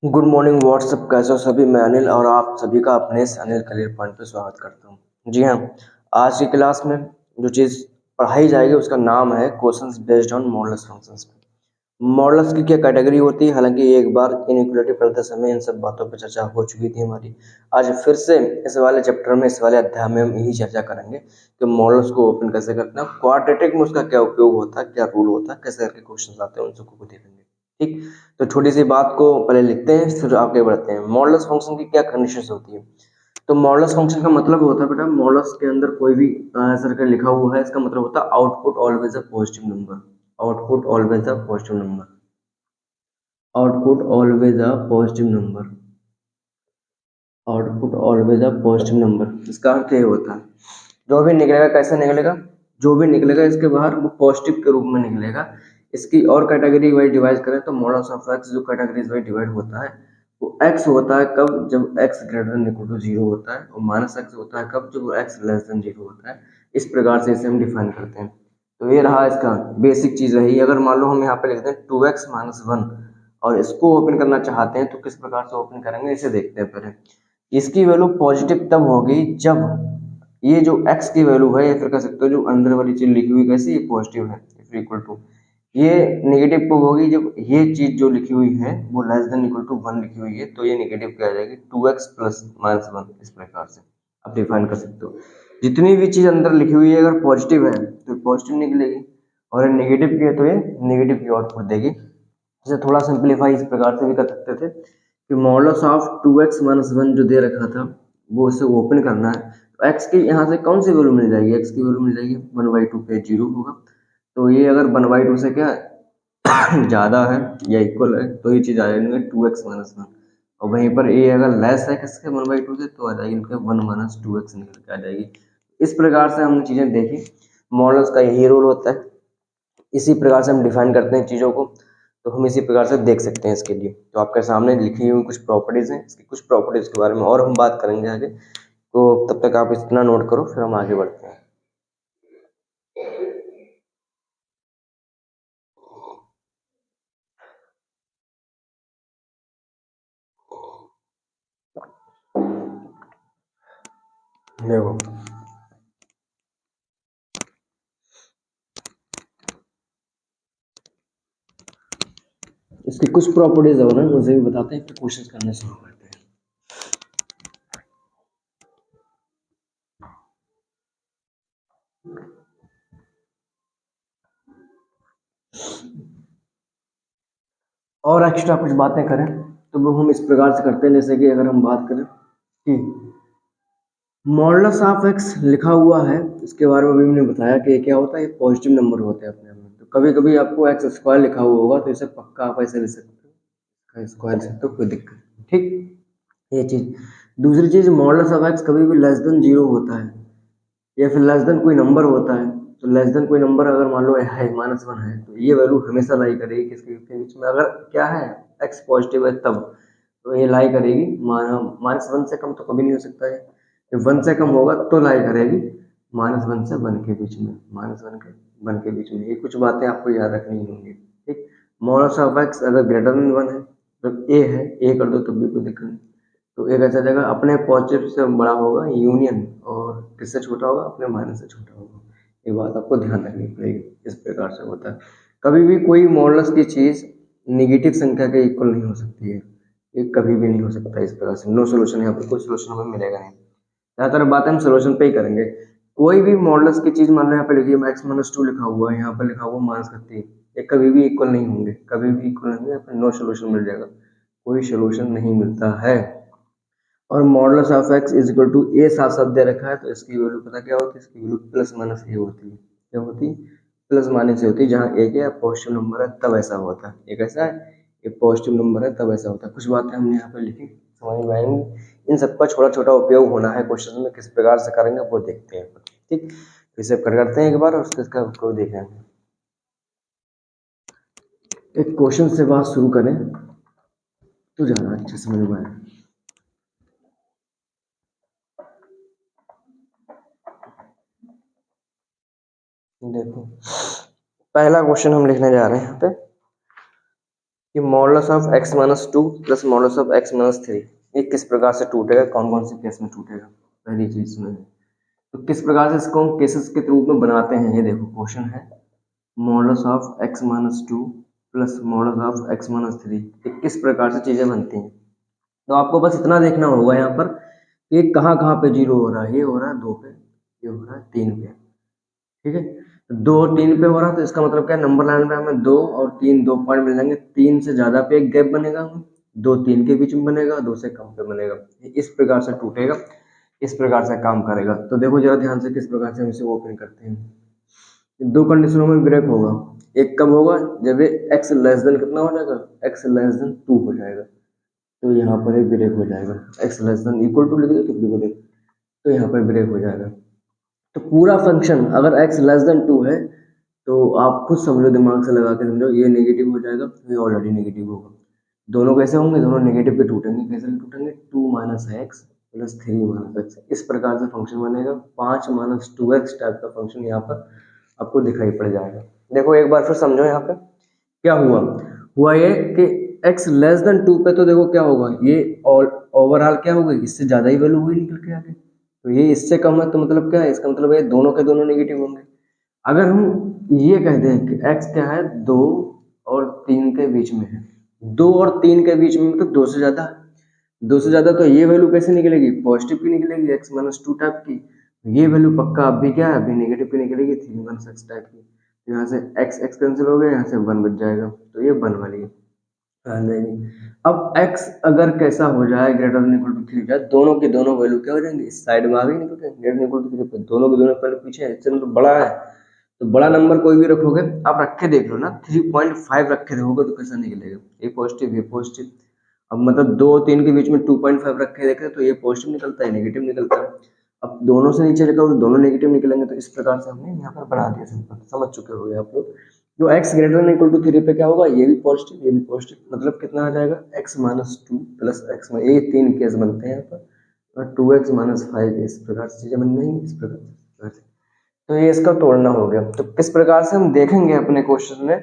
Good morning WhatsApp, कैसे हो सभी। मैं अनिल और आप सभी का अपने इस अनिल करियर पॉइंट पे स्वागत करता हूँ। जी हाँ, आज की क्लास में जो चीज़ पढ़ाई जाएगी उसका नाम है questions based on modulus functions. Modulus की क्या कैटेगरी होती है, हालांकि एक बार इनइक्वालिटी पढ़ते समय इन सब बातों पर चर्चा हो चुकी थी हमारी। आज फिर से इस वाले चैप्टर में, इस वाले अध्याय में हम यही चर्चा करेंगे कि मॉडुलस को ओपन कैसे करना है, क्वाड्रेटिक में उसका क्या उपयोग होता है, क्या रूल होता है, कैसे करके क्वेश्चन आते हैं, उन सबको देखेंगे। ठीक, तो छोटी सी बात को पहले लिखते हैं फिर आगे बढ़ते हैं। मॉडुलस फंक्शन की क्या कंडीशंस होती है। तो मॉडुलस फंक्शन का मतलब होता है बेटा, मॉडुलस के अंदर कोई भी आंसर का लिखा हुआ है, इसका मतलब होता है output always a positive number. Output always a positive number. Output always a positive number. Output always a positive number, इसका अर्थ ये होता है जो भी निकलेगा कैसे निकलेगा, जो भी निकलेगा इसके बाहर वो पॉजिटिव के रूप में निकलेगा। इसकी और कैटेगरी वाइज डिवाइड करें तो मॉडुलस ऑफ एक्स जो कैटेगरीज वाइज डिवाइड होता है वो एक्स होता है कब, जब X greater than equal to zero होता है, और माइनस एक्स होता है कब, जब एक्स लेस देन जीरो होता है। इस प्रकार से इसे हम डिफाइन करते हैं। तो ये रहा इसका बेसिक चीज रही। अगर मान लो हम यहाँ पे लिखते हैं 2x-1 और इसको ओपन करना चाहते हैं तो किस प्रकार से ओपन करेंगे इसे देखते हैं पहले। इसकी वैल्यू पॉजिटिव तब होगी जब ये जो x की वैल्यू है, या फिर कह सकते हो जो अंदर वाली चीज लिखी हुई कैसी, ये पॉजिटिव है, इफ इक्वल टू। ये नेगेटिव कब होगी, जब ये चीज जो लिखी हुई है वो लेस देन इक्वल टू 1 लिखी हुई है, तो ये नेगेटिव क्या आ जाएगी, 2x प्लस माइनस 1। इस प्रकार से आप डिफाइन कर सकते हो। जितनी भी चीज अंदर लिखी हुई है अगर पॉजिटिव है तो पॉजिटिव निकलेगी, और नेगेटिव की है तो ये नेगेटिव की आउटपुट देगी। इसे थोड़ा सिंप्लीफाई इस प्रकार से भी कर सकते थे कि मॉडुलस ऑफ 2x-1 जो दे रखा था वो उसे ओपन करना है, तो x की यहाँ से कौन सी वैल्यू मिल जाएगी, x की वैल्यू मिल जाएगी 1/2 पे 0 होगा। तो ये अगर 1/2 से क्या है ज़्यादा है या इक्वल है तो ये चीज़ आ जाएगी 2x-1, और वहीं पर ये अगर लेस है किसके 1/2 से तो आ जाएगी इनके 1-2x निकल के आ जाएगी। इस प्रकार से हमने चीज़ें देखी। मॉडल्स का यही रोल होता है, इसी प्रकार से हम डिफाइन करते हैं चीज़ों को। तो हम इसी प्रकार से देख सकते हैं इसके लिए। तो आपके सामने लिखी हुई कुछ प्रॉपर्टीज़ हैं, इसकी कुछ प्रॉपर्टीज़ के बारे में और हम बात करेंगे आगे। तो तब तक आप इतना नोट करो, फिर हम आगे बढ़ते हैं। देखो, इसकी कुछ प्रॉपर्टीज हो ना, मुझे भी बताते हैं, फिर क्वेश्चन करने शुरू करते हैं। और एक्स्ट्रा कुछ बातें करें तो वो हम इस प्रकार से करते हैं, जैसे कि अगर हम बात करें कि मॉडुलस ऑफ एक्स लिखा हुआ है, इसके बारे में भी मैंने बताया कि क्या होता है, ये पॉजिटिव नंबर होते हैं अपने आप में। तो कभी कभी आपको एक्स स्क्वायर लिखा हुआ होगा तो इसे पक्का आप ऐसे लिख सकते हो, स्क्वायर लिख सकते हो, कोई दिक्कत नहीं। ठीक, ये चीज। दूसरी चीज, मॉडुलस ऑफ एक्स कभी भी लेस देन जीरो होता है, या फिर लेस देन कोई नंबर होता है। तो लेस देन कोई नंबर अगर मान लो है -1 है, तो ये वैल्यू हमेशा लाई करेगी किसके बीच में, अगर क्या है एक्स पॉजिटिव है तब, तो ये लाई करेगी -1 से कम तो कभी नहीं हो सकता है। जब 1 से कम होगा तो लाई करेगी -1 से 1 के बीच में, -1 के 1 के बीच में। ये कुछ बातें आपको याद रखनी होंगी। ठीक, मॉडुलस ऑफ एक्स अगर ग्रेटर देन 1 है, जब ए है, ए कर दो तब भी कोई दिक्कत नहीं। तो एक ऐसा जगह अपने पॉजिटिव से बड़ा होगा यूनियन, और किससे छोटा होगा, अपने माइनस से छोटा होगा। ये बात आपको ध्यान रखनी पड़ेगी। इस प्रकार से होता है। कभी भी कोई मॉडुलस की चीज निगेटिव संख्या के इक्वल नहीं हो सकती है, ये कभी भी नहीं हो सकता। इस प्रकार से नो सोल्यूशन, यहाँ पर कोई सोल्यूशन हमें मिलेगा नहीं। ज़्यादातर बात हम सोल्यूशन पे ही करेंगे। कोई भी मॉडुलस की चीज मान लो यहाँ पे लिखिए x-2 लिखा हुआ है, यहाँ पर लिखा हुआ -3, ये कभी भी इक्वल नहीं होंगे, कभी भी इक्वल नहीं होंगे, यहाँ पर नो सोल्यूशन मिल जाएगा, कोई सोल्यूशन नहीं मिलता है। और modulus of X is equal to A साफ साफ दे रखा है, तो इसकी वैल्यू पता क्या होती है, इसकी वैल्यू प्लस माइनस ए होती है। क्या होती है, प्लस माइनस ए होती है। जहाँ ए क्या पॉजिटिव नंबर है तब ऐसा होता है, ये कैसा है, ये पॉजिटिव नंबर है तब ऐसा होता है। कुछ बातें हमने यहाँ पे लिखी, समझ में आएंगी। इन सबका छोटा छोटा उपयोग होना है क्वेश्चन में, किस प्रकार से करेंगे वो देखते हैं। ठीक, तो इसे करते हैं एक बार और उसको देखें। एक क्वेश्चन से बात शुरू करें तो ज़्यादा अच्छे समझ में आए। देखो, पहला क्वेश्चन हम लिखने जा रहे हैं यहाँ पे। कि modulus of x minus two plus modulus of x minus three ये किस प्रकार से टूटेगा, कौन कौन से केस में टूटेगा, पहली चीज सुनिए। तो किस प्रकार से इसको हम केसेस के रूप में बनाते हैं, ये देखो क्वेश्चन है modulus of x minus two plus modulus of x minus three, ये किस प्रकार से चीजें बनती हैं। तो आपको बस इतना देखना होगा यहाँ पर कि कहाँ कहाँ पे जीरो हो रहा है, ये हो रहा है 2 पे, ये हो रहा है 3 पे, ठीक है। तो 2 और 3 पे हो रहा है तो इसका मतलब क्या है, नंबर लाइन पे हमें 2 और 3 2 पॉइंट मिल जाएंगे, 3 से ज्यादा पे एक गैप बनेगा, 2 3 के बीच में बनेगा, 2 से कम पे बनेगा, इस प्रकार से टूटेगा, इस प्रकार से काम करेगा। तो देखो जरा ध्यान से किस प्रकार से हम इसे ओपन करते हैं। दो कंडीशनों में ब्रेक होगा, एक कब होगा जब ये x लेस देन कितना हो जाएगा, x लेस देन 2 हो जाएगा, तो यहाँ पर एक ब्रेक हो जाएगा, x less than equal to लिख दो तो ब्रेक, तो यहाँ पर ब्रेक हो जाएगा। तो पूरा फंक्शन अगर x लेस देन 2 है तो आप खुद समझो, दिमाग से लगा के समझो, ये नेगेटिव हो जाएगा, ये ऑलरेडी नेगेटिव होगा, दोनों कैसे होंगे, दोनों नेगेटिव पे टूटेंगे, कैसे टूटेंगे, 2 minus x plus 3 minus x, इस प्रकार से फंक्शन बनेगा। 5 माइनस 2x टाइप का फंक्शन यहाँ पर आपको दिखाई पड़ जाएगा। देखो एक बार फिर समझो यहाँ पे क्या हुआ ये कि x लेस देन 2 पे तो देखो क्या होगा, ये ओवरऑल क्या होगा, इससे ज़्यादा ही वैल्यू हुई निकल के आगे, तो ये इससे कम है तो मतलब क्या है, इसका मतलब है दोनों के दोनों नेगेटिव होंगे। अगर हम ये कह दें कि x क्या है, 2 और 3 के बीच में है, 2 और 3 के बीच में मतलब 2 से ज़्यादा, 2 से ज़्यादा, तो ये वैल्यू कैसे निकलेगी, पॉजिटिव की निकलेगी, x माइनस टू टाइप की, ये वैल्यू पक्का अभी क्या है, अभी नेगेटिव की निकलेगी, 3 माइनस एक्स टाइप की, तो यहाँ से x कैंसिल हो गया, यहाँ से 1 बच जाएगा, तो ये 1 वाली है। नहीं, अब x अगर कैसा हो जाए, ग्रेटर देन इक्वल टू 3 जाए, दोनों के दोनों वैल्यू क्या हो जाएंगे, इस साइड में आ गई, निकल के ग्रेटर देन इक्वल टू 3 पे, दोनों के दोनों वैल्यू पीछे है, इससे मतलब बड़ा है, तो बड़ा नंबर कोई भी रखोगे, आप रख के देख लो ना, 3.5 रख के देखोगे तो कैसा निकलेगा, ये पॉजिटिव, ये पॉजिटिव, अब मतलब 2 और 3 के बीच में 2.5 रख के देखे तो ये पॉजिटिव निकलता है, नेगेटिव निकलता है। अब दोनों से नीचे लिखा हो तो दोनों नेगेटिव निकलेंगे, तो इस प्रकार से हमने यहाँ पर बना दिया, सिंपल, समझ चुके हो आप लोग। जो x greater than equal to 3 पे क्या होगा, ये भी पॉजिटिव, ये भी पॉजिटिव, मतलब कितना आ जाएगा, x minus two plus x, ये 3 केस बनते हैं यहाँ पर, और 2x माइनस 5, इस प्रकार से चीजें बन जाएंगी, इस प्रकार से। तो ये इसका तोड़ना हो गया। तो किस प्रकार से हम देखेंगे अपने क्वेश्चन में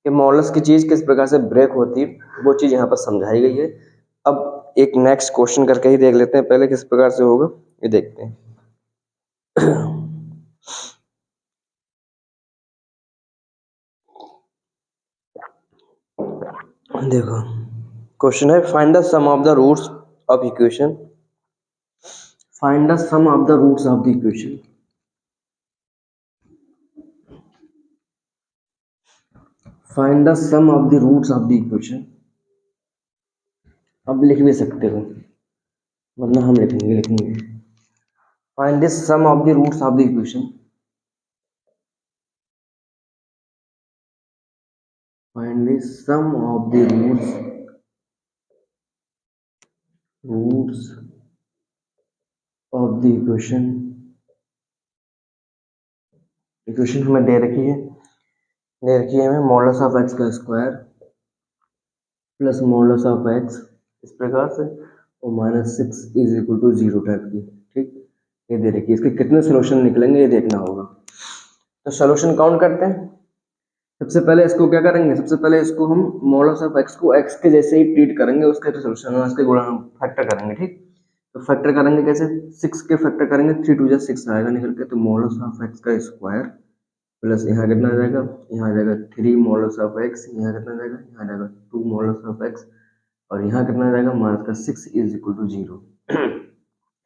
कि मॉडुलस की चीज किस प्रकार से ब्रेक होती है, वो चीज यहाँ पर समझाई गई है। अब एक नेक्स्ट क्वेश्चन करके ही देख लेते हैं, पहले किस प्रकार से होगा ये देखते हैं। देखो क्वेश्चन है, find the sum of the roots of equation, find the sum of the roots of the equation, find the sum of the roots of the equation. अब लिख भी सकते हो, मतलब हम लिखेंगे find the sum of the roots of the equation, find the sum of the roots of the equation. Equation हमें दे रखी है, हमें मॉडुलस ऑफ एक्स का square plus modulus of x इस प्रकार से, और minus 6 is equal to 0 type की, ठीक, ये दे रखी है। इसके कितने सोल्यूशन निकलेंगे ये देखना होगा। तो सोल्यूशन काउंट करते हैं। सबसे पहले इसको क्या करेंगे, सबसे पहले इसको हम मॉडुलस ऑफ एक्स को एक्स के जैसे ही ट्रीट करेंगे, उसके तो सोल्यूशन उसके गुणा फैक्टर करेंगे, ठीक। तो फैक्टर करेंगे कैसे, 6 के फैक्टर करेंगे, 3 2 6 आएगा निकल के, तो मॉडुलस ऑफ एक्स का स्क्वायर प्लस यहाँ कितना आ जाएगा, यहाँ आ जाएगा 3 मॉडुलस ऑफ एक्स, यहाँ कितना आ जाएगा, यहाँ आ जाएगा 2 मॉडुलस ऑफ एक्स, और यहाँ कितना आ जाएगा, माइनस का 6 इज इक्वल टू 0।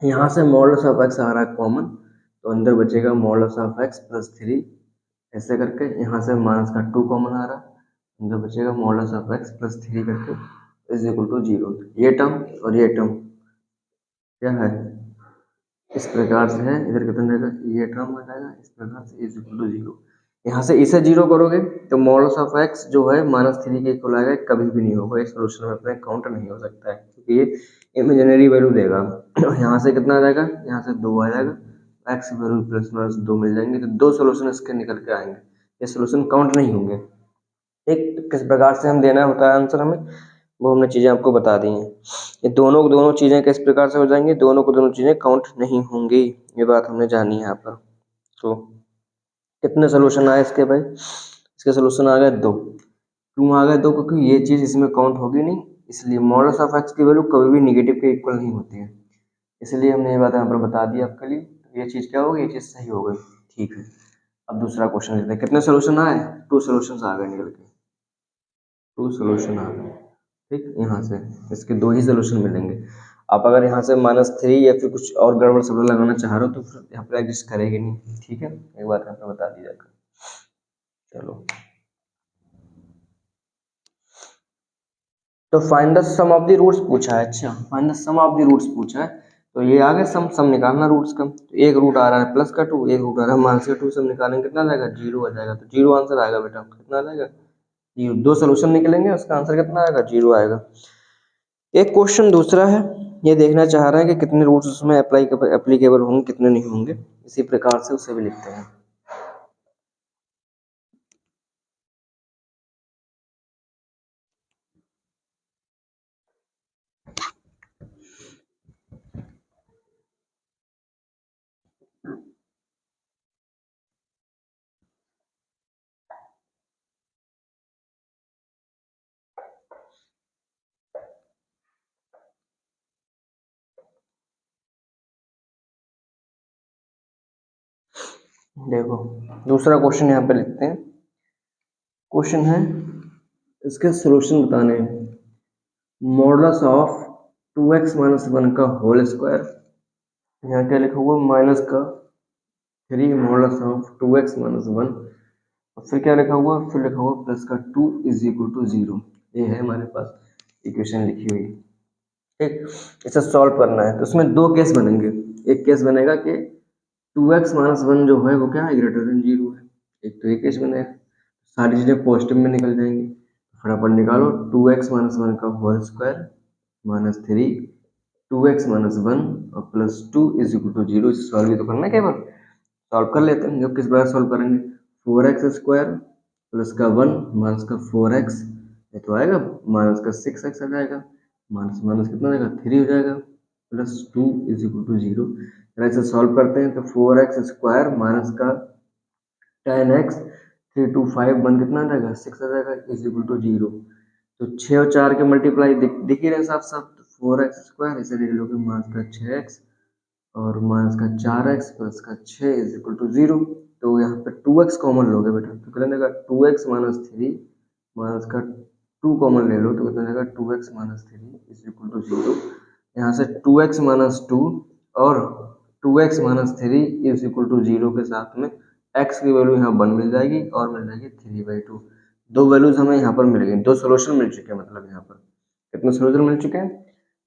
यहाँ से मॉडुलस ऑफ एक्स आ रहा है कॉमन, तो अंदर बचेगा मॉडुलस ऑफ एक्स प्लस 3, ऐसे करके यहाँ से माइनस का 2 कॉमन आ रहा है, अंदर बचेगा मॉडुलस ऑफ एक्स प्लस 3 करके इज इक्वल टू 0। ये टर्म और ये टर्म क्या है, इस प्रकार से है, इधर कितना रहेगा, ये टर्म हो जाएगा, इस प्रकार से इज इक्वल टू 0। यहाँ से इसे 0 करोगे तो मॉडुलस ऑफ एक्स जो है माइनस 3 के इक्वल आएगा, कभी भी नहीं होगा, इस सोल्यूशन में अपने काउंट नहीं हो सकता है, क्योंकि ये इमेजिनरी वैल्यू देगा। यहाँ से कितना आ जाएगा, यहाँ से 2 आ जाएगा, एक्स वैल्यू प्लस माइनस 2 मिल जाएंगे, तो 2 सोल्यूशन इसके निकल के आएंगे, ये सोल्यूशन काउंट नहीं होंगे। एक किस प्रकार से हम देना होता है आंसर हमें, वो हमने चीज़ें आपको बता दी हैं। ये दोनों चीज़ें किस प्रकार से हो जाएंगी, दोनों को दोनों चीज़ें काउंट नहीं होंगी, ये बात हमने जानी है यहाँ पर। तो कितने सोल्यूशन आए इसके भाई, इसके सोल्यूशन आ गए 2, क्यों आ गए दो? क्योंकि ये चीज़ इसमें काउंट होगी नहीं, इसलिए मॉडल्स ऑफ एक्स की वैल्यू कभी भी निगेटिव के इक्वल नहीं होती है, इसलिए हमने ये बात यहाँ पर बता दी आपके लिए। तो ये चीज़ क्या होगी, ये चीज़ सही हो गई। ठीक है, अब दूसरा क्वेश्चन लेते हैं। कितने सोल्यूशन आए? 2 सोल्यूशन आ गए निकल के, 2 सोल्यूशन आ गए। ठीक, यहाँ से इसके 2 ही सोल्यूशन मिलेंगे। आप अगर यहाँ से -3 या फिर कुछ और गड़बड़ शब्द लगाना चाह रहे हो तो फिर यहाँ पर एग्जिस्ट करेगी नहीं। ठीक है, एक बात यहाँ पे बता दी जाएगा। चलो, तो find the sum of the roots पूछा है। अच्छा, find the sum of the roots पूछा है, तो ये आगे सम निकालना रूट्स का। तो एक रूट आ रहा है +2, एक रूट आ रहा है -2, सब निकालेंगे कितना आ जाएगा? 0 आ जाएगा। तो 0 आंसर आएगा बेटा, कितना आ जाएगा? 0। 2 सोल्यूशन निकलेंगे, उसका आंसर कितना आएगा? 0 आएगा। एक क्वेश्चन दूसरा है, ये देखना चाह रहा है कि कितने रूट्स उसमें एप्लीकेबल होंगे, कितने नहीं होंगे। इसी प्रकार से उसे भी लिखते हैं। देखो, दूसरा क्वेश्चन यहाँ पे लिखते हैं। क्वेश्चन है, इसके सॉल्यूशन बताने हैं। मॉडुलस ऑफ 2x माइनस 1 का होल स्क्वायर, यहाँ क्या लिखा हुआ? माइनस का 3 मॉडुलस ऑफ 2x माइनस 1, और फिर क्या लिखा हुआ? फिर लिखा हुआ प्लस का 2 इज इक्वल टू 0। ये है हमारे पास इक्वेशन लिखी हुई। ठीक, इसे सॉल्व करना है। तो उसमें 2 केस बनेंगे। एक केस बनेगा कि 2x माइनस 1 जो है वो क्या है? ग्रेटर देन 0 है। एक तो ये केस बनेगा, सारी चीज़ें पॉजिटिव में निकल जाएंगी। फटाफट निकालो, 2x माइनस 1 का होल स्क्वायर -3 2x माइनस 1 और +2 इज इक्वल टू 0। इसे सॉल्व भी तो करना है, केवल सॉल्व कर लेते हैं। जब किस प्रकार सॉल्व करेंगे? 4x स्क्वायर प्लस का 1 माइनस का 4x, ये तो आएगा माइनस का 6x आ जाएगा, माइनस माइनस कितना आएगा? 3 हो जाएगा, +2 इज इक्वल टू 0। अगर इसे सॉल्व करते हैं तो 4x स्क्वायर माइनस का 10x 3 2 5 1 कितना आ जाएगा? 6 आ जाएगा, इज इक्वल टू 0। तो 6 और 4 के मल्टीप्लाई दिख ही रहे साफ साफ। तो 4x स्क्वायर इसे लिख लोगे माइनस का 6x और माइनस का 4x प्लस का 6 इज इक्वल टू 0। तो यहाँ पे 2x कॉमन लोगे बेटा, तो कितना देगा? 2x माइनस 3 माइनस का 2 कॉमन ले लो, तो कितना देगा? 2x minus 3 is equal to 0। यहाँ से 2x माइनस 2 और 2x minus 3 is equal to 0 के साथ में x की वैल्यू यहाँ 1 मिल जाएगी और मिल जाएगी 3/2। दो वैल्यूज हमें यहाँ पर मिल गई, 2 सोल्यूशन मिल चुके हैं। मतलब यहाँ पर कितने सोल्यूशन मिल चुके हैं?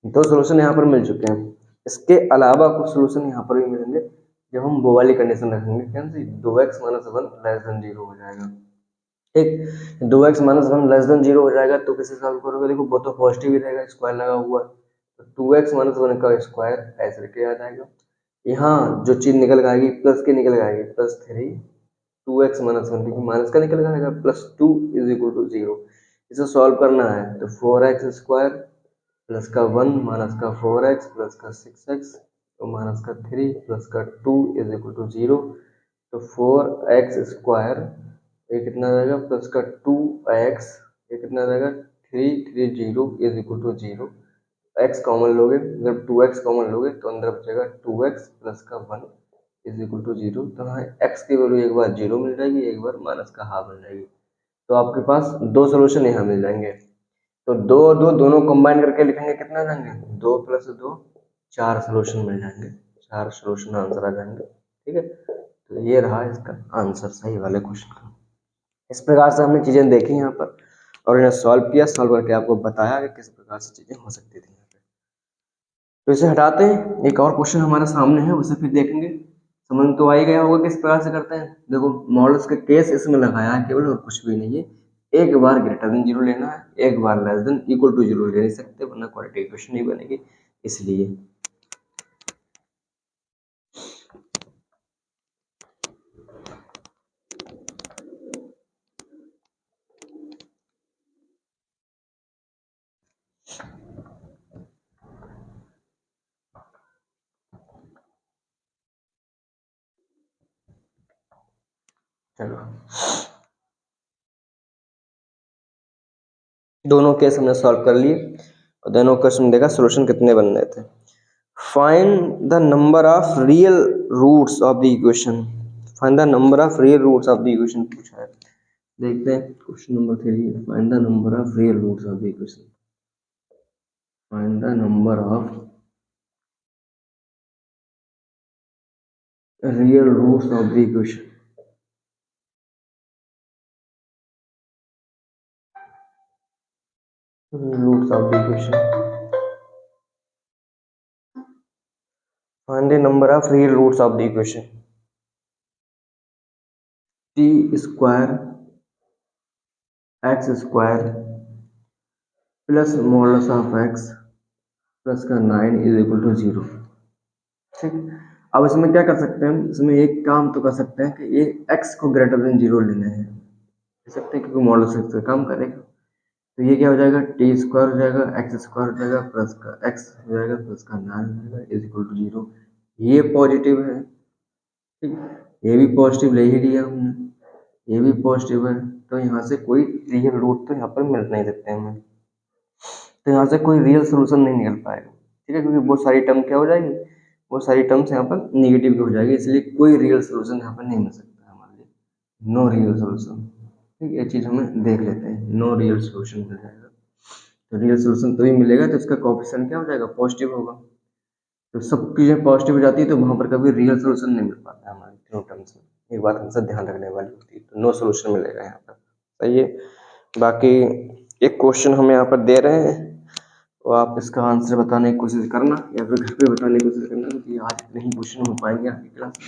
2 सोल्यूशन यहाँ पर मिल चुके हैं। इसके अलावा कुछ सोल्यूशन यहाँ पर भी मिलेंगे जब हम वो वाली कंडीशन रखेंगे। क्या सी 2x माइनस 1 लेस देन 0 हो जाएगा। ठीक, 2x माइनस 1 लेस देन 0 हो जाएगा तो कैसे सॉल्व करोगे? देखो, वो तो पॉजिटिव ही रहेगा, स्क्वायर लगा हुआ है, तो 2x माइनस 1 का स्क्वायर ऐसे करके आ जाएगा। यहाँ जो चीज निकल के आएगी प्लस की निकल के आएगी, +3 2x माइनस 1, क्योंकि माइनस का निकल के आएगा, +2 इज इक्वल टू 0। इसे सॉल्व करना है तो 4x स्क्वायर प्लस का 1 माइनस का 4x प्लस का 6x तो माइनस का 3 प्लस का 2 इज इक्वल टू 0। तो 4x स्क्वायर, ये कितना आ जाएगा? प्लस का 2x, ये कितना आ जाएगा? 330 is equal to 0। x common लोगे, जब 2x कॉमन लोगे तो अंदर बचेगा 2x प्लस का 1 इज इक्वल टू 0। तो हाँ, x की वैल्यू एक बार 0 मिल जाएगी, एक बार माइनस का हाफ मिल जाएगी। तो आपके पास 2 सोल्यूशन यहाँ मिल जाएंगे। तो 2 और 2 दोनों कंबाइन करके लिखेंगे, कितना आ जाएंगे? 2 + 2 4 सोल्यूशन मिल जाएंगे, 4 सोल्यूशन आंसर आ जाएंगे। ठीक है, तो ये रहा इसका आंसर सही वाले क्वेश्चन का। इस प्रकार से हमने चीज़ें देखी यहाँ पर और इन्हें सॉल्व किया, सॉल्व करके आपको बताया कि किस प्रकार से चीज़ें हो सकती थी। तो इसे हटाते हैं, एक और क्वेश्चन हमारे सामने है, उसे फिर देखेंगे। समझ तो आ ही गया होगा किस प्रकार से करते हैं। देखो, मॉडल्स का केस इसमें लगाया है केवल, और कुछ भी नहीं है। एक बार ग्रेटर देन 0 लेना है, एक बार लेस देन इक्वल टू 0 ले नहीं सकते, वरना क्वाड्रेटिक इक्वेशन नहीं बनेगी, इसलिए। चलो। दोनों केस हमने सॉल्व कर लिए और दोनों क्वेश्चन देखा सोल्यूशन कितने बन रहे थे। Find the number of real roots of the equation. Find the number of real roots of the equation पूछा है। देखते हैं question number 3, find the number of real roots of the equation. Find the number of real roots of the equation. Roots of the equation. Find the number of real roots of the equation. T square x square plus modulus of x plus का 9 is equal to 0। ठीक, अब इसमें क्या कर सकते हैं, इसमें एक काम तो कर सकते हैं कि ये x को ग्रेटर देन 0 लेना है, ले सकते हैं क्योंकि मॉडुलस x का काम करेगा। तो ये क्या हो जाएगा, टी स्क्वायर हो जाएगा, एक्स स्क्वायर हो जाएगा, प्लस का एक्स हो जाएगा, प्लस का 9 हो जाएगा इज इक्वल टू 0। ये पॉजिटिव है, ठीक, ये भी पॉजिटिव ले ही लिया हमने, ये भी पॉजिटिव है, तो यहाँ से कोई रियल रूट तो यहाँ पर मिल नहीं सकते हमें, तो यहाँ से कोई रियल सोल्यूशन नहीं निकल पाएगा। ठीक है, क्योंकि बहुत सारी टर्म क्या हो जाएगी, बहुत सारी टर्म्स यहाँ पर निगेटिव की हो जाएगी, इसलिए कोई रियल सोल्यूशन यहाँ पर नहीं मिल सकता हमारे लिए, नो रियल सोल्यूशन। ठीक, ये चीज़ हमें देख लेते हैं, नो रियल सोल्यूशन मिल जाएगा। तो रियल सोल्यूशन तभी मिलेगा तो इसका कोएफिशिएंट क्या हो जाएगा, पॉजिटिव होगा। तो सब चीज़ें पॉजिटिव हो जाती है तो वहाँ पर कभी रियल सोल्यूशन नहीं मिल पाता है हमारे तीनों टर्म्स में, एक बात हमेशा ध्यान रखने वाली होती है। तो नो सोल्यूशन मिलेगा यहाँ पर, सही है। बाकी एक क्वेश्चन हम यहाँ पर दे रहे हैं, तो आप इसका आंसर बताने की कोशिश करना या फिर घर पे बताने की कोशिश करना, क्योंकि आज इतने ही क्वेश्चन हो पाएंगे आपकी क्लास में।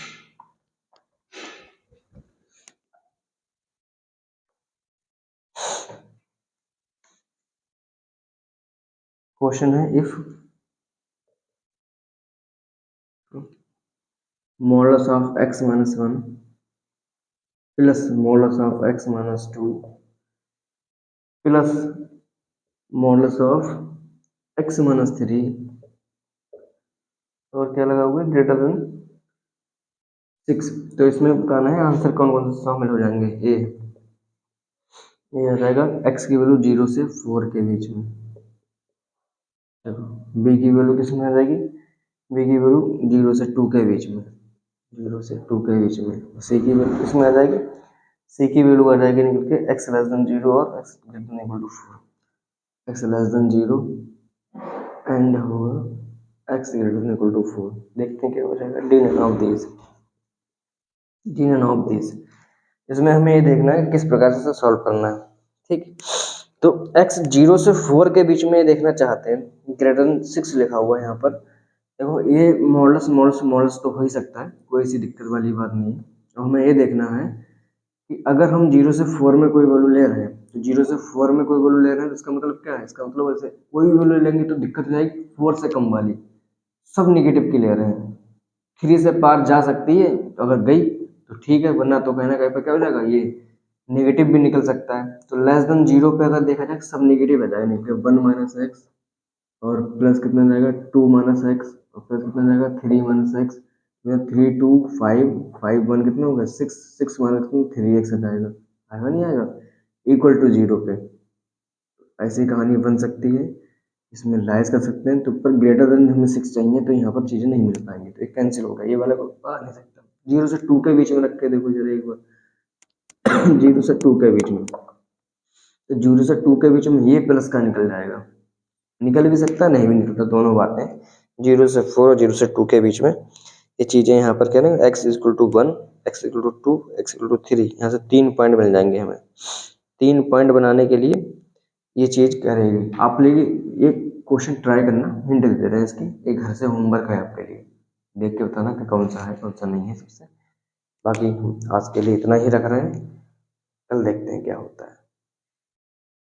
क्वेश्चन है if modulus of x minus 1 plus modulus of x minus 2 plus modulus of x minus 3 और क्या लगा हुआ है ग्रेटर देन 6। तो इसमें बताना है आंसर कौन कौन से शामिल हो जाएंगे। ये आ जाएगा x की वैल्यू 0 से 4 के बीच में, देखो b की वैल्यू किस में आ जाएगी, b की वैल्यू 0 से 2 के बीच में, 0 से 2 के बीच में। c की वैल्यू किस में आ जाएगी, c की वैल्यू आ जाएगी निकल के x लेस देन 0 और x greater than equal to 4, x less than 0 and होगा x greater than equal to 4। देखते हैं क्या हो जाएगा, the end of this, the end of this. इसमें हमें ये देखना है कि किस प्रकार से सॉल्व करना है। ठीक, तो x 0 से 4 के बीच में देखना चाहते हैं, ग्रेटर देन 6 लिखा हुआ है यहाँ पर। देखो ये मॉडुलस मॉडुलस मॉडुलस तो हो ही सकता है, कोई सी दिक्कत वाली बात नहीं है। तो हमें ये देखना है कि अगर हम 0 से 4 में कोई वैल्यू ले रहे हैं, तो 0 से 4 में कोई वैल्यू ले रहे हैं तो इसका मतलब क्या है, इसका मतलब ऐसे कोई भी वैल्यू लेंगे तो दिक्कत हो जाएगी 4 से कम वाली, सब निगेटिव की ले रहे हैं। 3 से पार जा सकती है, तो अगर गई तो ठीक है, वरना तो कहीं ना कहीं पर क्या हो जाएगा, ये नेगेटिव भी निकल सकता है। तो लेस देन 0 पे अगर देखा जाए सब नेगेटिव आ जाएगा, निकले 1 माइनस एक्स और प्लस कितना जाएगा 2 माइनस एक्स और प्लस कितना जाएगा 3 माइनस एक्स, 3 2 5 5 1 कितना होगा 6 6 माइनस 3 एक्स आ जाएगा, आएगा नहीं आएगा, इक्वल टू 0 पे। ऐसी कहानी बन सकती है, इसमें लाइज कर सकते हैं। तो पर ग्रेटर देन हमें 6 चाहिए, तो यहाँ पर चीज़ें नहीं मिल पाएंगी, तो एक कैंसिल होगा, ये वाला को आ नहीं सकता। 0 से 2 के बीच में रख के देखो जरा एक बार 0 से 2 के बीच में, तो 0 से 2 के बीच में ये प्लस का निकल जाएगा, निकल भी सकता है नहीं भी निकलता, दोनों बातें। 0 से 4 और 0 से 2 के बीच में ये चीज़ें यहाँ पर कह रहे हैं x equal to 1, x equal to 2, x equal to 3, यहाँ से 3 पॉइंट मिल जाएंगे हमें। 3 पॉइंट बनाने के लिए ये चीज़ करेगी आप, लेकिन ये क्वेश्चन ट्राई करना, हिंट दे रहे हैं इसकी, एक घर से होमवर्क है आपके लिए, देख के बताना कि कौन सा है कौन सा नहीं है सबसे। बाकी आज के लिए इतना ही रख रहे हैं, कल देखते हैं क्या होता है।